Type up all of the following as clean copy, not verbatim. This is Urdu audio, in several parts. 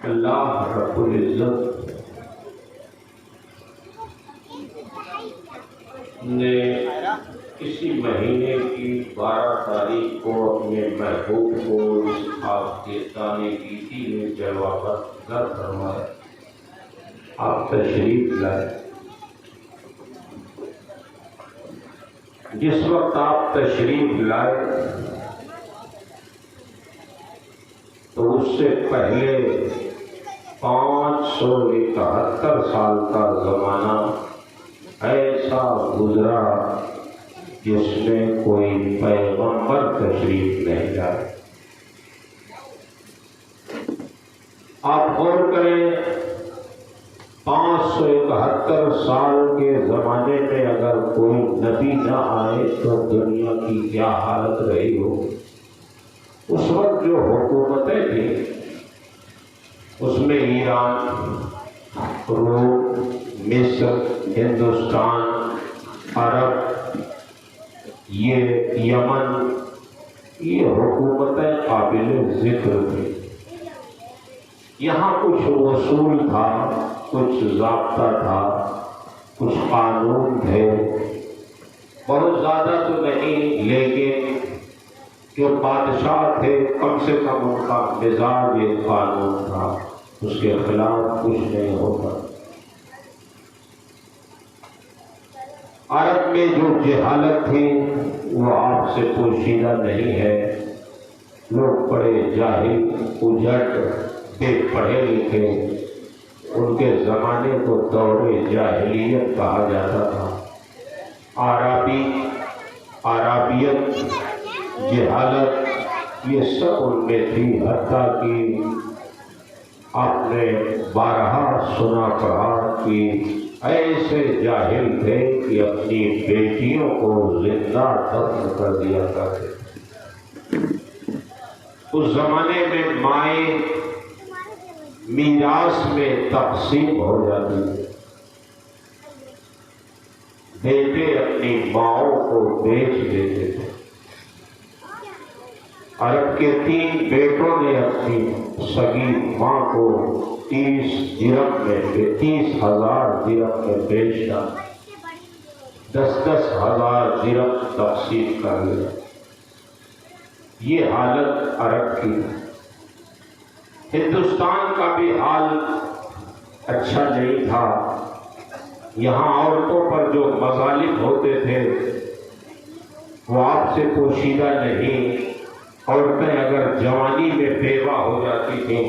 اللہ رب العزت نے اسی مہینے کی 12 تاریخ کو اپنے محبوب کو اس آفتاب گیتی میں جلوہ گر فرمایا۔ آپ تشریف لائے۔ جس وقت آپ تشریف لائے تو اس سے پہلے 571 سال کا زمانہ ایسا گزرا جس میں کوئی پیغمبر تشریف نہیں لائے۔ آپ غور کریں، 571 سال کے زمانے میں اگر کوئی نبی نہ آئے تو دنیا کی کیا حالت رہی ہو۔ اس وقت جو حکومتیں تھیں اس میں ایران، روم، مصر، ہندوستان، عرب، یہ یمن، یہ حکومتیں قابل ذکر تھیں۔ یہاں کچھ اصول تھا، کچھ ضابطہ تھا، کچھ قانون تھے، بہت زیادہ تو نہیں، لیکن جو بادشاہ تھے کم سے کم ان کا مزاج ایک قانون تھا، اس کے خلاف کچھ نہیں ہوتا۔ عرب میں جو جہالت تھی وہ آپ سے پوشیدہ نہیں ہے۔ لوگ بڑے جاہل، اجٹ، بے پڑھے لکھے، ان کے زمانے کو دور جاہلیت کہا جاتا تھا۔ عربیت، جہالت، یہ سب ان میں تھی، حتیٰ کہ آپ نے بارہا سنا پڑھا کہ ایسے جاہل تھے کہ اپنی بیٹیوں کو زندہ دفن کر دیا کرتے۔ اس زمانے میں مائیں میراث میں تقسیم ہو جاتی تھی، بیٹے اپنی ماؤں کو بیچ دیتے تھے۔ عرب کے 3 بیٹوں نے اپنی سگی ماں کو 30,000 درہم میں بیچ ڈالا، 10,000 درہم تقسیم کر لیا۔ یہ حالت عرب کی۔ ہندوستان کا بھی حال اچھا نہیں تھا۔ یہاں عورتوں پر جو مظالم ہوتے تھے وہ آپ سے پوشیدہ نہیں۔ عورتیں اگر جوانی میں بیوہ ہو جاتی تھیں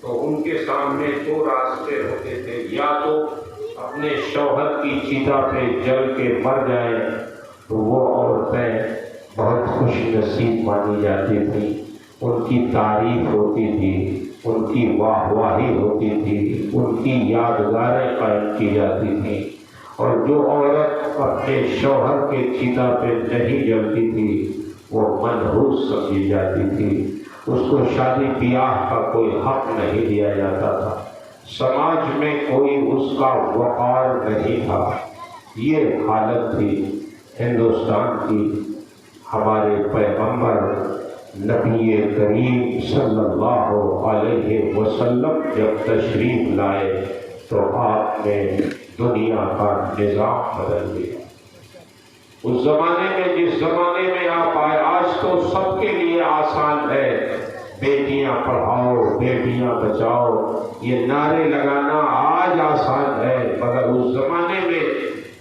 تو ان کے سامنے 2 راستے ہوتے تھے، یا تو اپنے شوہر کی چتا پہ جل کے مر جائیں تو وہ عورتیں بہت خوش نصیب مانی جاتی تھیں، ان کی تعریف ہوتی تھی، ان کی واہ واہی ہوتی تھی، ان کی یادگاریں قائم کی جاتی تھیں۔ اور جو عورت اپنے شوہر کے چتا پہ نہیں جلتی تھی وہ منحوس سمجھی جاتی تھی، اس کو شادی بیاہ کا کوئی حق نہیں دیا جاتا تھا، سماج میں کوئی اس کا وقار نہیں تھا۔ یہ حالت تھی ہندوستان کی۔ ہمارے پیغمبر نبی کریم صلی اللہ علیہ وسلم جب تشریف لائے تو آپ نے دنیا کا نظام بدل دیا۔ اس زمانے میں، جس زمانے میں آپ آئے، آج تو سب کے لیے آسان ہے، بیٹیاں پڑھاؤ، بیٹیاں بچاؤ، یہ نعرے لگانا آج آسان ہے، مگر اس زمانے میں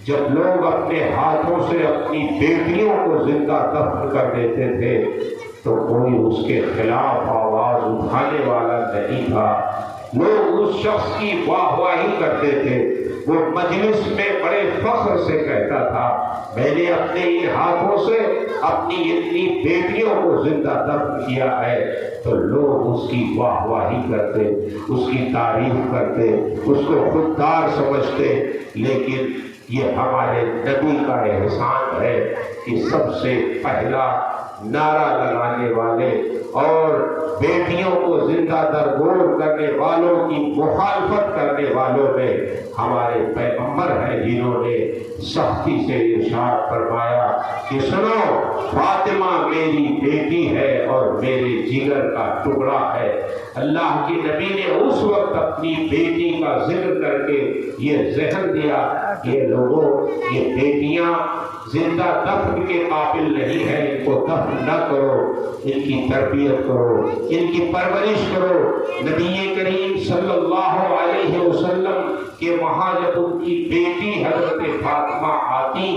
جب لوگ اپنے ہاتھوں سے اپنی بیٹیوں کو زندہ دفن کر دیتے تھے تو کوئی اس کے خلاف آواز اٹھانے والا نہیں تھا۔ لوگ اس شخص کی واہ واہی کرتے تھے، وہ مجلس میں بڑے فخر سے کہتا تھا میں نے اپنے ہی ہاتھوں سے اپنی اتنی بیٹیوں کو زندہ دفن کیا ہے، تو لوگ اس کی واہ واہی کرتے، اس کی تعریف کرتے، اس کو خوددار سمجھتے۔ لیکن یہ ہمارے نبی کا احسان ہے کہ سب سے پہلا نعرہ لگانے والے اور بیٹیوں کو زندہ درگور کرنے والوں کی مخالفت کرنے والوں میں ہمارے پیغمبر ہیں۔ دنوں نے سختی سے ارشاد فرمایا کہ سنو، فاطمہ میری بیٹی ہے اور میرے جگر کا ٹکڑا ہے۔ اللہ کے نبی نے اس وقت اپنی بیٹی کا ذکر کر کے یہ ذہن دیا کہ لوگوں، یہ بیٹیاں زندہ دفن کے قابل نہیں ہیں، ان کو دفن نہ کرو، ان کی تربیت کرو، ان کی پرورش کرو۔ نبی کریم صلی اللہ علیہ وسلم کے وہاں جب ان کی بیٹی حضرت فاطمہ آتی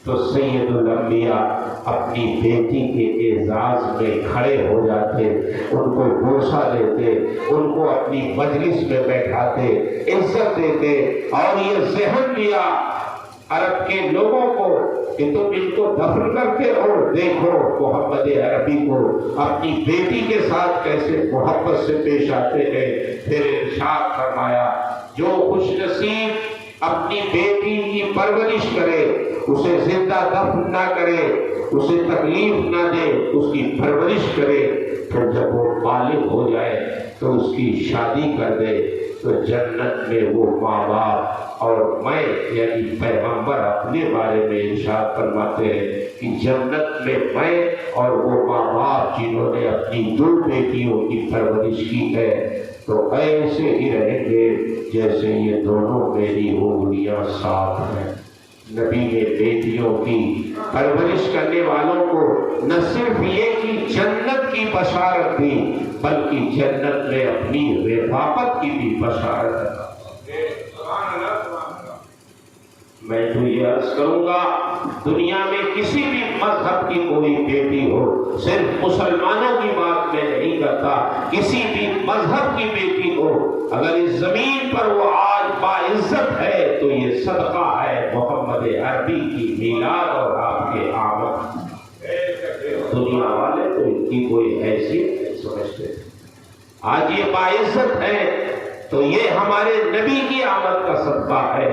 تو سید الانبیاء اپنی بیٹی کے اعزاز میں کھڑے ہو جاتے، ان کو بوسہ دیتے، ان کو اپنی مجلس میں بیٹھاتے، عزت دیتے، اور یہ ذہن دیا عرب کے لوگوں کو کہ تم ان کو دفن کرتے ہو، دیکھو محمد عربی کو اپنی بیٹی کے ساتھ کیسے محبت سے پیش آتے ہیں۔ پھر ارشاد فرمایا جو خوش نصیب اپنی بیٹی کی پرورش کرے، اسے زندہ دفن نہ کرے، اسے تکلیف نہ دے، اس کی پرورش کرے، پھر جب وہ بالغ ہو جائے تو اس کی شادی کر دے، تو جنت میں وہ ماں باپ اور میں یعنی پیغمبر اپنے بارے میں ارشاد فرماتے ہیں کہ جنت میں میں اور وہ ماں باپ جنہوں نے اپنی دو بیٹیوں کی پرورش کی ہے تو ایسے ہی رہیں گے جیسے یہ دونوں میری انگلیاں صاف ہیں۔ نبی نے بیٹیوں کی پرورش کرنے والوں کو نہ صرف یہ کہ جنت کی بشارت دی بلکہ جنت میں اپنی رفاقت کی بھی بشارت دی۔ میں تو یہ عرض کروں گا، دنیا میں کسی بھی مذہب کی کوئی بیٹی ہو، صرف مسلمانوں کی بات میں نہیں کرتا، کسی بھی مذہب کی بیٹی ہو، اگر اس زمین پر وہ آج باعزت ہے تو یہ صدقہ ہے محمد عربی کی میلاد اور آپ کے آمد۔ دنیا والے تو ان کی کوئی حیثیت نہیں سمجھتے، آج یہ باعزت ہے تو یہ ہمارے نبی کی آمد کا صدقہ ہے۔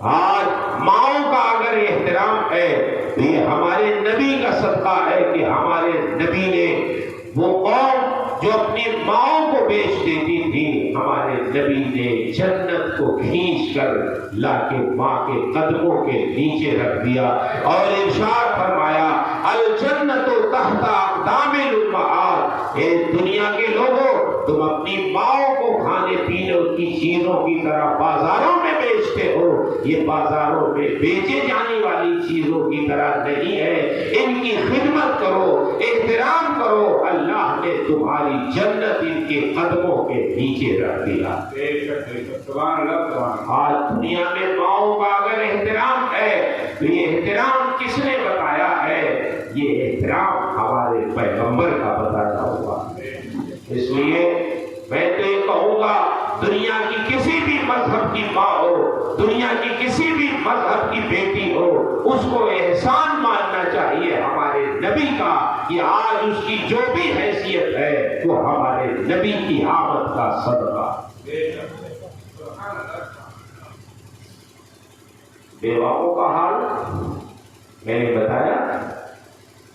آج ماؤں کا اگر احترام ہے تو یہ ہمارے نبی کا صدقہ ہے کہ ہمارے نبی نے وہ قوم جو اپنی ماؤں کو بیچ دیتی تھی، ہمارے نبی نے جنت کو کھینچ کر لا کے ماں کے قدموں کے نیچے رکھ دیا اور ارشاد فرمایا الجنت تحت اقدام الامہات۔ اے دنیا کے لوگوں، تم اپنی ماؤں کو کھانے پینے کی چیزوں کی طرح بازاروں میں بیچتے ہو، یہ بازاروں میں بیچے جانے والی چیزوں کی طرح نہیں ہے، ان کی خدمت کرو، احترام کرو، اللہ نے تمہاری جنت ان کے قدموں کے نیچے رکھ دیا۔ آج دنیا میں ماؤں کا اگر احترام ہے تو یہ احترام کس نے بتایا ہے؟ یہ احترام ہمارے پیغمبر کا بتایا ہوا۔ اس لیے میں تو یہ کہوں گا، دنیا کی کسی بھی مذہب کی ماں ہو، دنیا کی کسی بھی مذہب کی بیٹی ہو، اس کو احسان ماننا چاہیے ہمارے نبی کا کہ آج اس کی جو بھی حیثیت ہے وہ ہمارے نبی کی آمد کا صدقہ۔ بیواؤں کا حال میں نے بتایا،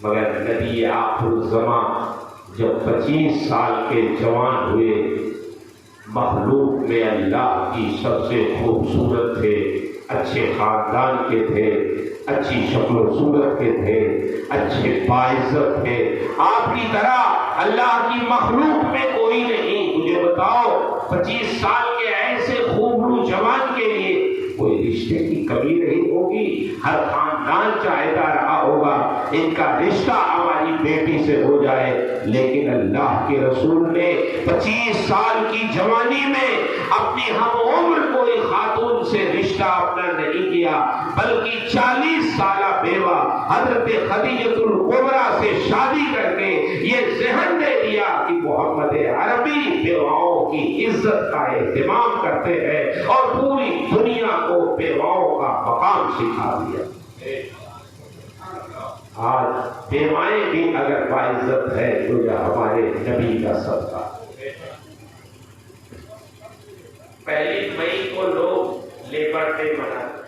مگر نبی آخر الزمان جب 25 سال کے جوان ہوئے، مخلوق میں اللہ کی سب سے خوبصورت تھے، اچھے خاندان کے تھے، اچھی شکل و صورت کے تھے، اچھے باعزت تھے، آپ کی طرح اللہ کی مخلوق میں کوئی نہیں۔ مجھے بتاؤ 25 سال کے ایسے خوبرو جوان کے لیے کوئی رشتے کی کمی نہیں ہوگی، ہر خاندان چاہتا رہا ہوگا ان کا رشتہ ہماری بیٹی سے ہو جائے، لیکن اللہ کے رسول نے 25 سال کی جوانی میں اپنی ہم عمر کوئی خاتون سے رشتہ اپنا نہیں کیا، بلکہ 40 سالہ بیوہ حضرت خدیجۃ الکبریٰ سے شادی کر کے یہ ذہن دے دیا کہ محمد عربی بیواؤں کی عزت کا اہتمام کرتے ہیں اور پوری دنیا کو بیواؤں کا مقام سکھا دیا۔ آج بیوائیں بھی اگر باعزت ہے تو یہ ہمارے نبی کا صدقہ۔ 1 مئی کو لوگ لیبر ڈے مناتے،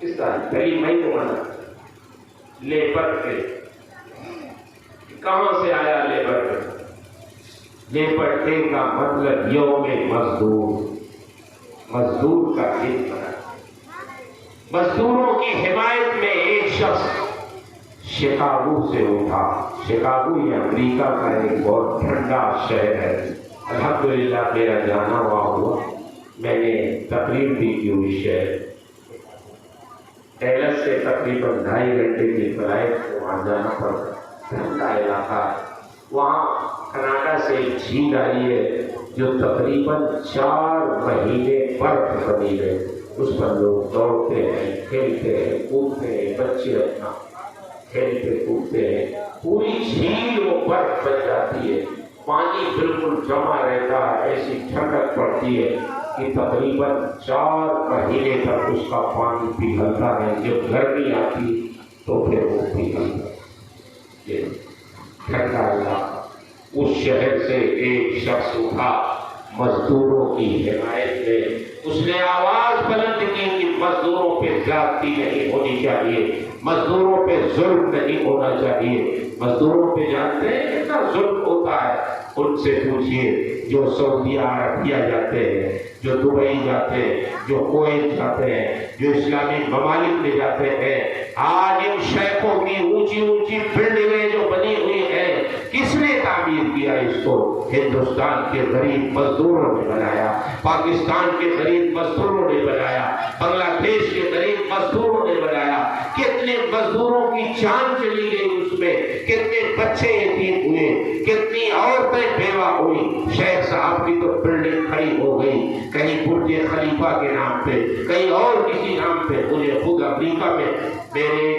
اس طرح 1 مئی کو مناتے لیبر ڈے۔ کہاں سے آیا لیبر ڈے؟ لیبر ڈے کا مطلب یوم مزدور۔ مزدور کا دن بنا۔ مزدوروں کی حمایت میں ایک شخص شکاگو سے اٹھا۔ شکاگو یہ امریکہ کا ایک بہت ٹھنڈا شہر ہے۔ الحمدللہ میرا جانا وہاں ہوا، میں نے تقریر بھی کی اس شہر۔ ڈیلس سے تقریباً 2.5 گھنٹے کی فلائٹ سے وہاں جانا پڑتا، ٹھنڈا علاقہ ہے۔ وہاں کینیڈا سے ایک جھیل آئی ہے جو تقریباً 4 مہینے برف بنی ہے، اس پر لوگ دوڑتے ہیں، کھیلتے ہیں، کودتے ہیں، بچے اپنا کھیلتے کودتے ہیں۔ پوری جھیل وہ برف بن جاتی ہے، پانی بالکل جمع رہتا ہے، ایسی ٹھنڈک پڑتی ہے کہ تقریباً 4 مہینے تک اس کا پانی پگھلتا ہے۔ جب گرمی آتی تو پھر وہ پگھلتا ہے۔ یہ ٹھنڈا علاقہ۔ اس شہر سے ایک شخص اٹھا مزدوروں کی حمایت میں۔ اس نے آواز بلند کی کہ مزدوروں پہ زیادتی نہیں ہونی چاہیے، مزدوروں پہ ظلم نہیں ہونا چاہیے۔ مزدوروں پہ جانتے ہیں کتنا ظلم ہوتا ہے؟ ان سے پوچھئے جو سعودیہ عربیہ جاتے ہیں، جو دبئی جاتے ہیں، جو کویت جاتے ہیں، جو اسلامی ممالک میں جاتے ہیں۔ آج ان شیخوں کی اونچی اونچی بلڈنگیں جو بنی ہوئی ہیں، کس نے تعمیر کیا اس کو؟ ہندوستان کے غریب مزدوروں نے بنایا، پاکستان کے غریب مزدوروں نے بنایا، بنگلہ دیش کے غریب مزدوروں نے بنایا۔ کتنے مزدوروں کی جان چلی گئی اس میں، کتنے بچے یتیم ہوئے، کتنی عورتیں بیوہ ہوئی۔ شیخ صاحب کی تو بلڈنگ کھڑی ہو گئی، کہیں برج خلیفہ کے نام پہ، کہیں اور کسی نام پہ۔ مجھے خود امریکہ میں میرے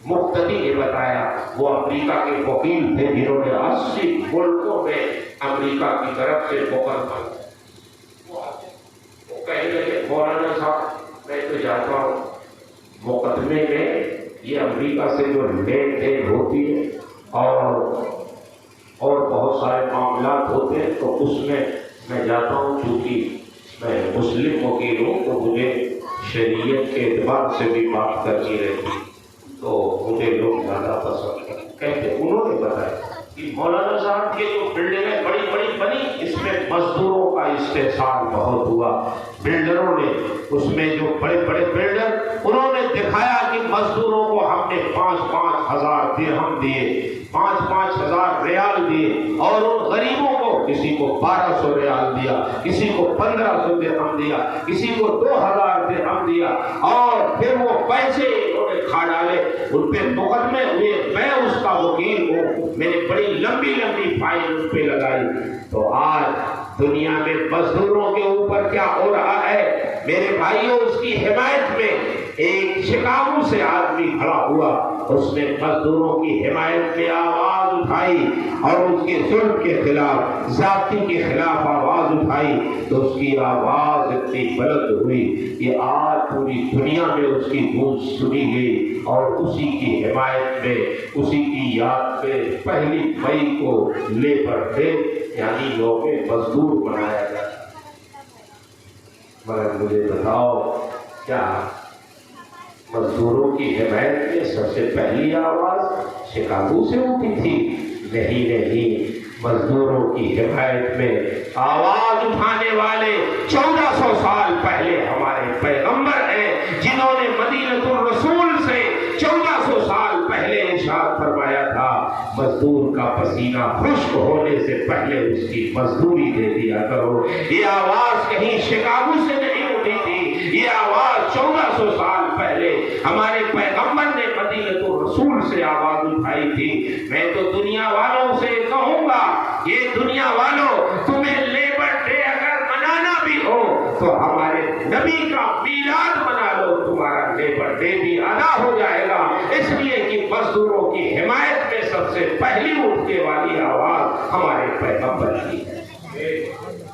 مقتدی نے بتایا، وہ امریکہ کے وکیل تھے جنہوں نے 80 ملکوں میں امریکہ کی طرف سے مقدمہ، وہ کہنے لگے مولانا صاحب میں تو جاتا ہوں مقدمے میں یہ امریکہ سے جو لین دین ہوتی ہے اور بہت سارے معاملات ہوتے ہیں، تو اس میں جاتا ہوں، چونکہ میں مسلم وکیل ہوں تو مجھے شریعت کے اعتبار سے بھی بات کرنی رہتی، تو مجھے لوگ زیادہ پسند کہتے۔ انہوں نے بتایا کہ مولانا صاحب کی جو بلڈنگیں بڑی بڑی بنی، اس میں مزدوروں کا استحصال بہت ہوا۔ بلڈروں نے اس میں جو بڑے بڑے بلڈر، انہوں نے دکھایا کہ مزدوروں کو ہم نے 5-5 ہزار درہم دیے، 5-5 ہزار ریال دیے، اور ان غریبوں کو کسی کو 1200 ریال دیا، کسی کو 1500 درہم دیا، کسی کو 2000 درہم دیا، اور پھر وہ پیسے انہوں نے کھا ڈالے۔ ان پہ مقدمے ہوئے، میں اس کا وکیل ہوں، میں نے بڑی لمبی لمبی فائل ان پہ لگائی۔ تو آج دنیا میں مزدوروں کے اوپر کیا ہو رہا ہے میرے بھائیوں؟ اس کی حمایت میں ایک شکاگو سے آدمی کھڑا ہوا، اس نے مزدوروں کی حمایت میں آواز اٹھائی اور اس کے ظلم کے خلاف، زیادتی کے خلاف آواز اٹھائی، تو اس کی آواز اتنی بلند ہوئی کہ آج پوری دنیا میں اس کی گونج سنی گئی، اور اسی کی حمایت میں، اسی کی یاد میں 1 مئی کو لیبر ڈے یعنی یوم مزدور منایا جاتا ہے۔ مگر مجھے بتاؤ، کیا مزدوروں کی حمایت میں سب سے پہلی آواز شکاگو سے اٹھی تھی؟ نہیں، مزدوروں کی حمایت میں آواز اٹھانے والے 1400 سال پہلے ہمارے پیغمبر ہیں، جنہوں نے مدینہ الرسول سے 1400 سال پہلے ارشاد فرمایا تھا، مزدور کا پسینہ خشک ہونے سے پہلے اس کی مزدوری دے دیا کرو۔ یہ آواز کہیں شکاگو سے نہیں اٹھی تھی، یہ آواز 1400 سال پہلے ہمارے پیغمبر نے مدینہ الرسول سے آواز اٹھائی تھی۔ میں تو دنیا والوں سے کہوں گا، یہ دنیا والوں، تمہیں لیبر ڈے اگر منانا بھی ہو تو ہمارے نبی کا میلاد منا لو، تمہارا لیبر ڈے بھی ادا ہو جائے گا، اس لیے کہ مزدوروں کی حمایت میں سب سے پہلی اٹھنے والی آواز ہمارے پیغمبر کی ہے۔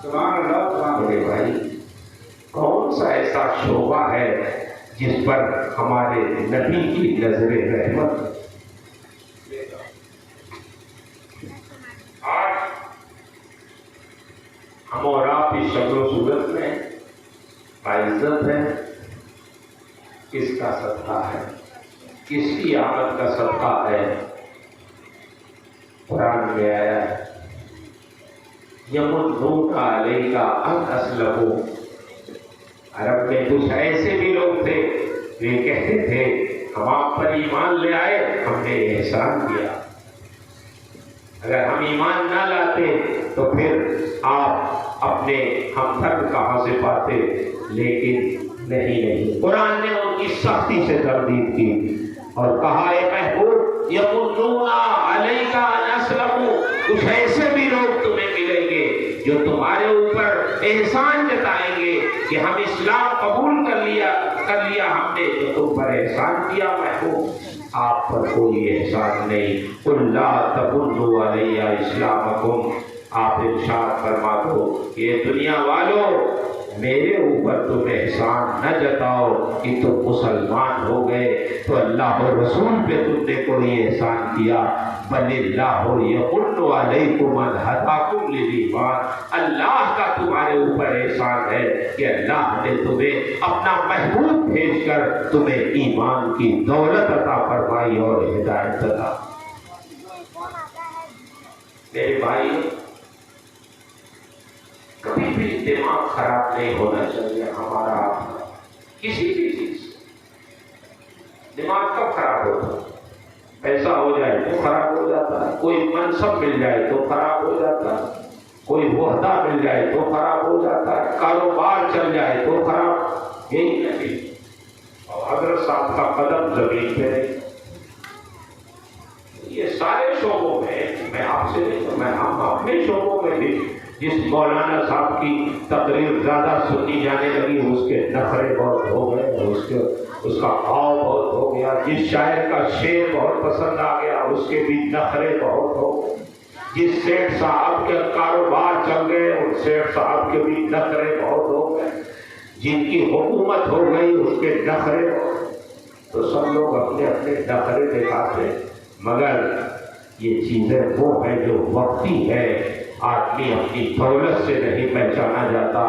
سبحان اللہ۔ میرے بھائی، کون سا ایسا شعبہ ہے جس پر ہمارے نبی کی نظر رحمت؟ آج ہم اور آپ کی شکل و صورت میں باعزت ہے، کس کا صدقہ ہے؟ کس کی آمد کا صدقہ ہے؟ قرآن میں آیا ہے، یمنون علیک ان اسلموا عرب میں کچھ ایسے بھی لوگ تھے جو یہ کہتے تھے ہم آپ پر ایمان لے آئے، ہم نے احسان کیا، اگر ہم ایمان نہ لاتے تو پھر آپ اپنے ہمدرد کہاں سے پاتے، لیکن نہیں، قرآن نے ان کی سختی سے تردید کی اور کہا اے محبوب یمنون علیک ان اسلموا، کچھ ایسے بھی لوگ تمہیں ملیں گے جو تمہارے اوپر احسان جتائیں گے کہ ہم اسلام قبول کر لیا ہم نے، تو تم پر احسان کیا محبوب، آپ پر کوئی احسان نہیں، قل لا تمنوا علی اسلامکم، آپ ارشاد فرما دو کہ دنیا والوں میرے اوپر تم احسان نہ جتاؤ کہ تم مسلمان ہو گئے تو اللہ اور رسول پہ تم نے کوئی احسان کیا، بل اللہ یمن علیکم ان ہداکم للایمان، اللہ کا تمہارے اوپر احسان ہے کہ اللہ نے تمہیں اپنا محبوب بھیج کر تمہیں ایمان کی دولت عطا فرمائی اور ہدایت عطا۔ میرے بھائی کبھی بھی دماغ خراب نہیں ہونا چاہیے ہمارا، کسی بھی چیز دماغ کب خراب ہوتا ہے؟ پیسہ ہو جائے تو خراب ہو جاتا ہے، کوئی منصب مل جائے تو خراب ہو جاتا ہے، کوئی عہدہ مل جائے تو خراب ہو جاتا ہے، کاروبار چل جائے تو خراب، یہی نہیں۔ اور حضرت صاحب کا قدم زمین پہ نہیں، یہ سارے شعبوں میں، میں آپ سے نہیں، میں ہم اپنے شعبوں میں بھی جس مولانا صاحب کی تقریر زیادہ سنی جانے لگی اس کے نخرے بہت ہو گئے، اس کا بھاؤ بہت ہو گیا، جس شاعر کا شعر بہت پسند آ گیا اس کے بھی نخرے بہت ہو گئے، جس سیٹھ صاحب کے کاروبار چل گئے اس سیٹھ صاحب کے بھی نخرے بہت ہو گئے، جن کی حکومت ہو گئی اس کے نخرے ہو گئے، تو سب لوگ اپنے اپنے نخرے دکھاتے، مگر یہ چیزیں وہ ہیں جو وقتی ہے، آدمی اپنی دولت سے نہیں پہچانا جاتا،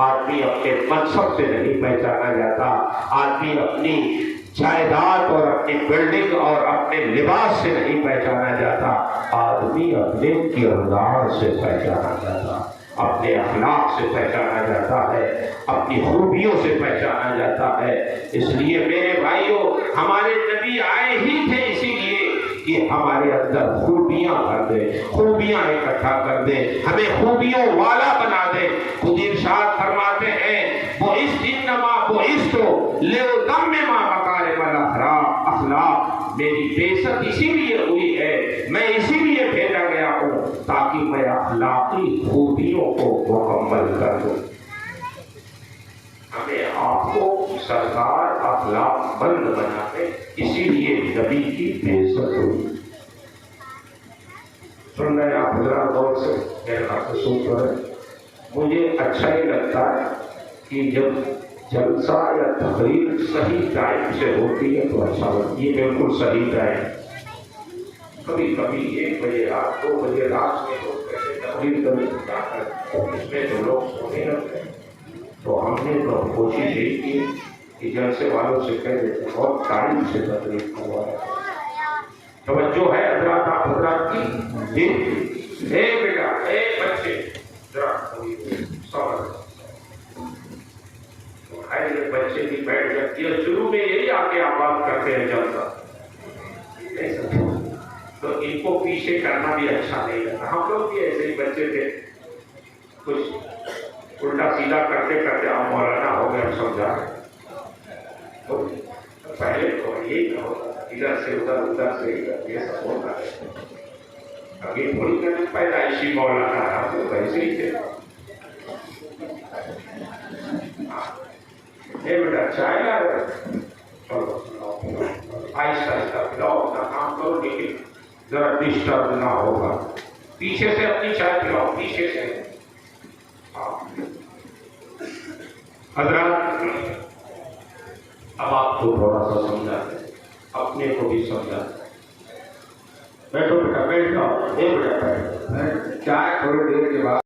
آدمی اپنے منصب سے نہیں پہچانا جاتا، آدمی اپنی جائیداد اور اپنی بلڈنگ اور اپنے لباس سے نہیں پہچانا جاتا، آدمی اپنے کردار سے پہچانا جاتا، اپنے اخلاق سے پہچانا جاتا ہے، اپنی خوبیوں سے پہچانا جاتا ہے۔ اس لیے میرے بھائیوں ہمارے نبی آئے ہی تھے اسی لیے کہ ہمارے اندر خوبیاں بھر دے، خوبیاں اکٹھا کر دے، ہمیں خوبیوں والا بنا دے۔ خود ارشاد فرماتے ہیں بعثت انما بعثت لاتمم مکارم الاخلاق، میری بعثت اسی لیے ہوئی ہے، میں اسی لیے بھیجا گیا ہوں تاکہ میں اخلاقی خوبیوں کو مکمل کر دوں۔ ہمیں آپ کو سرکار اخلاق مند بنانے، اسی لیے نبی کی بعثت ہوئی۔ سن رہے آپ حضرات غور سے، میرے آپ سن رہے، مجھے اچھا ہی لگتا ہے کہ جب جلسہ یا تقریر صحیح ٹائم سے ہوتی ہے تو اچھا لگتا ہے، یہ بالکل صحیح ٹائم۔ کبھی کبھی 1 بجے رات 2 بجے رات میں لوگ کیسے تقریر کرنے جا کر اس میں تو لوگ سونے لگتے ہیں، تو ہم نے تو کوشش یہی کی کہ جلسے والوں سے کہہ دیتے بہت ٹائم سے تقریر ہوا ہے، توجہ ہے حضرات، آپ حضرات کی جی، اے بیٹا اے بچے ذرا صبر، یہ بچے بھی بیٹھ جاتی ہے، شروع میں یہی آ کے آباد کرتے ہیں جلسہ، تو ان کو پیچھے کرنا بھی اچھا نہیں لگتا۔ ہم لوگ بھی ایسے ہی بچے تھے، کچھ الٹا سیدھا کرتے کرتے آپ مولانا ہو گئے، ہم سمجھا تو پہلے تو یہی نہ ہوتا، ادھر سے ادھر ادھر سے ادھر، یہ سب ہوتا ہے۔ ابھی تھوڑی دیر پیدائشی مولانا ہے، ہم لوگ ایسے ہی تھے۔ اے بیٹا چائے لا رہے، چلو آہستہ آہستہ پلاؤ، اپنا کام کرو، لیکن ذرا ڈسٹرب نہ ہوگا، پیچھے سے اپنی چائے پلاؤ، پیچھے سے۔ حضرات اب آپ کو تھوڑا سا سمجھاتے ہیں، اپنے کو بھی سمجھاتے ہیں۔ بیٹھو بیٹا بیٹھ جاؤ، اے بیٹا بیٹھ، چائے تھوڑی دیر کے بعد